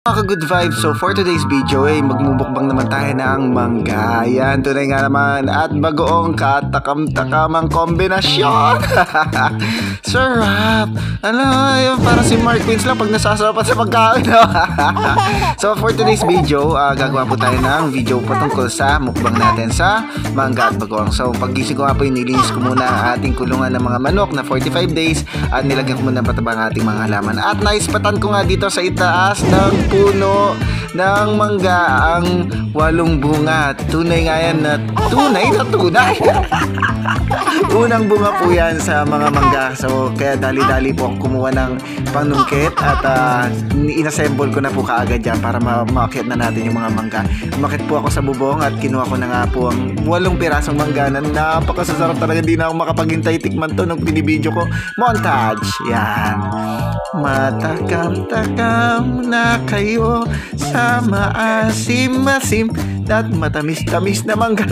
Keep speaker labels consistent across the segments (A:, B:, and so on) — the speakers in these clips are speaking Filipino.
A: Mga good vibes, so for today's video magmumukbang naman tayo ng mangga. Yan, tunay nga naman at bagoong katakam-takamang kombinasyon. Sarap. Ano, yun, para si Mark Queens lang pag nasasarapan sa pagkain. So for today's video, gagawa po tayo ng video patungkol sa mukbang natin sa mangga at bagoong. So paggising ko nga po, nilinis ko muna ang ating kulungan ng mga manok na 45 days at nilagyan ko muna pataba ang ating mga halaman. At naispatan ko nga dito sa itaas ng puno ng mangga ang 8 bunga. Tunay nga yan na tunay. Unang bunga po yan sa mga mangga. So kaya dali-dali po ako kumuha ng panungkit at inassemble ko na po kaagad yan para makakit na natin yung mga mangga. Umakit po ako sa bubong at kinuha ko na nga po ang 8 pirasong mangga na napakasasarap talaga. Hindi na ako makapaghintay tikman to nung binibidyo ko. Montage! Yan. Matakam-takam na kayo sa maasim-masim at matamis-tamis na mangga.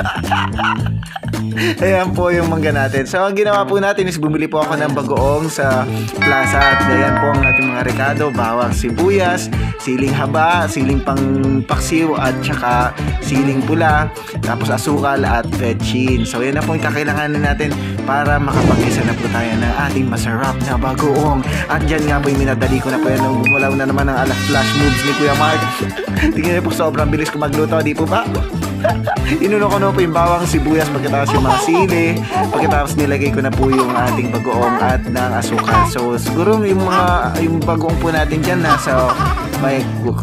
A: Ayan po yung mangga natin. So ang ginawa po natin is bumili po ako ng bagoong sa plaza. At ayan po ang ating mga rekado: bawang, sibuyas, siling haba, siling pangpaksiw at saka siling pula, tapos asukal at vetchin. So yan na po yung kakailanganin natin para makapag-isa na po tayo ng ating masarap na bagoong. At dyan nga po yung minadali ko na po yan nung gumalaw na naman ang flash moves ni Kuya Mark. Tingnan niyo po, sobrang bilis ko magluto, di po ba? Inuno ko na po yung bawang, sibuyas, pagkatapos yung mga sili, pagkatapos nilagay ko na po yung ating bagoong at ng asukal. So siguro yung bagoong po natin dyan nasa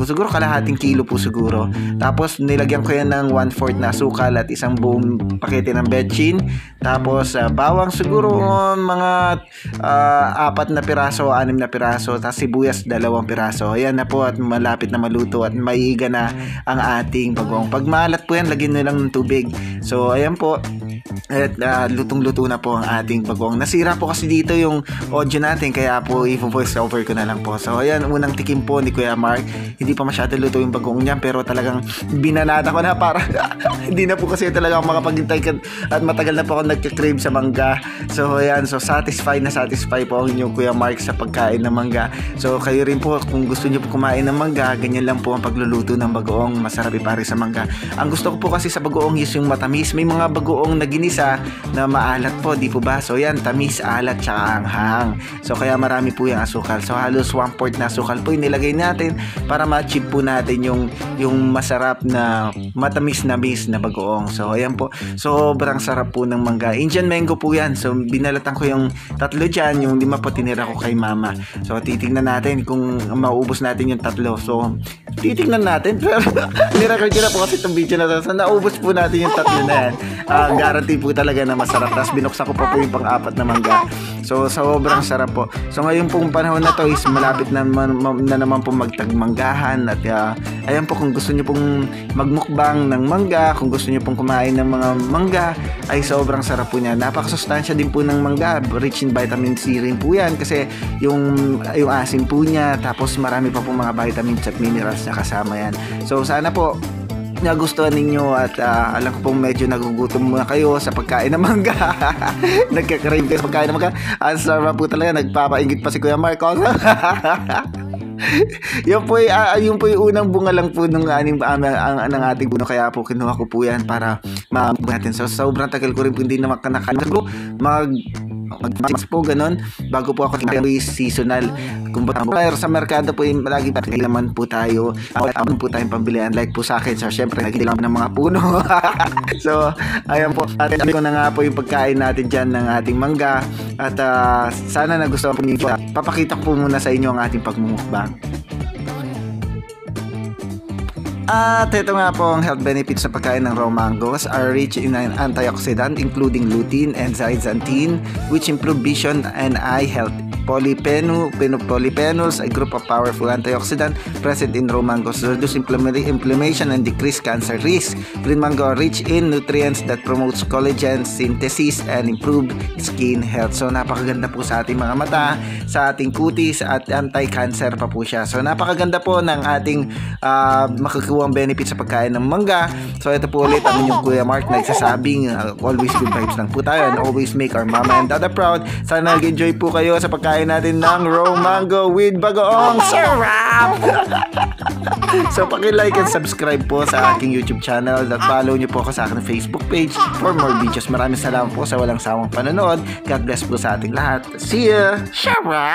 A: siguro kalahating kilo po siguro. Tapos nilagyan ko yan ng 1/4 na asukal at isang buong pakete ng betchin. Tapos bawang siguro mga 4 na piraso, 6 na piraso. Tapos sibuyas 2 piraso. Ayan na po at malapit na maluto at maiiga na ang ating bagoong. Pag maalat po yan, lagyan nyo lang ng tubig. So ayan po. At lutong-luto na po ang ating bagoong. Nasira po kasi dito yung audio natin, kaya po i-voice over ko na lang po. So ayan, unang tikim po ni Kuya Mark. Hindi pa masyado luto yung bagoong niya, pero talagang binanata ko na para hindi na po kasi talaga ako makapaghintay at matagal na po ako nagka-crave sa mangga. So ayan, so satisfy po ang inyong Kuya Mark sa pagkain ng mangga. So kayo rin po, kung gusto niyo po kumain ng mangga, ganyan lang po ang pagluluto ng bagoong. Masarap ipare sa mangga. Ang gusto ko po kasi sa bagoong is yung matamis. May mga bagoong na ginisa na maalat po, di po ba? So yan, tamis, alat, tsaka anghang. So kaya marami po yung asukal. So halos 1/4 na asukal po yung nilagay natin para ma-achieve po natin yung masarap na matamis-namis na bagoong. So ayan po, sobrang sarap po ng mangga. Indian mango po yan. So binalatan ko yung 3 dyan, yung 5 po tinira ko kay mama. So titignan natin kung maubos natin yung 3. So titignan natin. Nirecord ko na po kasi itong video na to. So naubos po natin yung 3 na yan. Guarantee po talaga na masarap. Tapos binuksan ko pa po yung pang-4 na mangga. So sobrang sarap po. So ngayon pong panahon na to is malapit na naman po magtagmanggahan. At ayan po, kung gusto nyo pong magmukbang ng mangga, kung gusto nyo pong kumain ng mga mangga, ay sobrang sarap po niya. Napakasustansya din po ng mangga. Rich in vitamin C rin po yan kasi yung asin po niya. Tapos marami pa po mga vitamins at minerals na kasama yan. So sana po nagustuhan ninyo at alam ko pong medyo nagugutom muna kayo sa pagkain ng mangga. Nagka-crave kayo sa pagkain ng mangga. Ang sarap po talaga. Nagpapaingit pa si Kuya Mark. Yun po yung unang bunga lang po ng ating puno, kaya po kinuha ko po yan para mabuhay natin. So sobrang tagal ko rin po hindi na makanakan mas po ganun bago po ako seasonal. Kung pero sa merkado po lagi pa naman po tayo po tayong pambilihan, like po sa akin. So syempre nagigilam ng mga puno. So ayan po, atin ko na nga po yung pagkain natin dyan ng ating mangga. At sana nagustuhan po ninyo. Papakita ko po muna sa inyo ang ating pagmumukbang. At ito nga po ang health benefits sa pagkain ng raw mangoes are rich in an antioxidant including lutein and zeaxanthin, which improve vision and eye health. Polyphenols, a group of powerful antioxidants present in raw mangoes, reduce inflammation and decrease cancer risk. Green mango are rich in nutrients that promotes collagen synthesis and improve skin health. So napakaganda po sa ating mga mata, sa ating kutis, at anti-cancer pa po siya. So napakaganda po ng ating makukuha ang benefits sa pagkain ng mangga. So ito po ulit ang inyong Kuya Mark na nagsasabing always good vibes lang po tayo and always make our mama and dada proud. Sana nag-enjoy po kayo sa pagkain Kain natin ng raw mango with bagoong sarap! So, paki-like and subscribe po sa aking YouTube channel at follow nyo po ako sa aking Facebook page for more videos. Maraming salamat po sa walang sawang panonood. God bless po sa ating lahat. See ya! Sarap!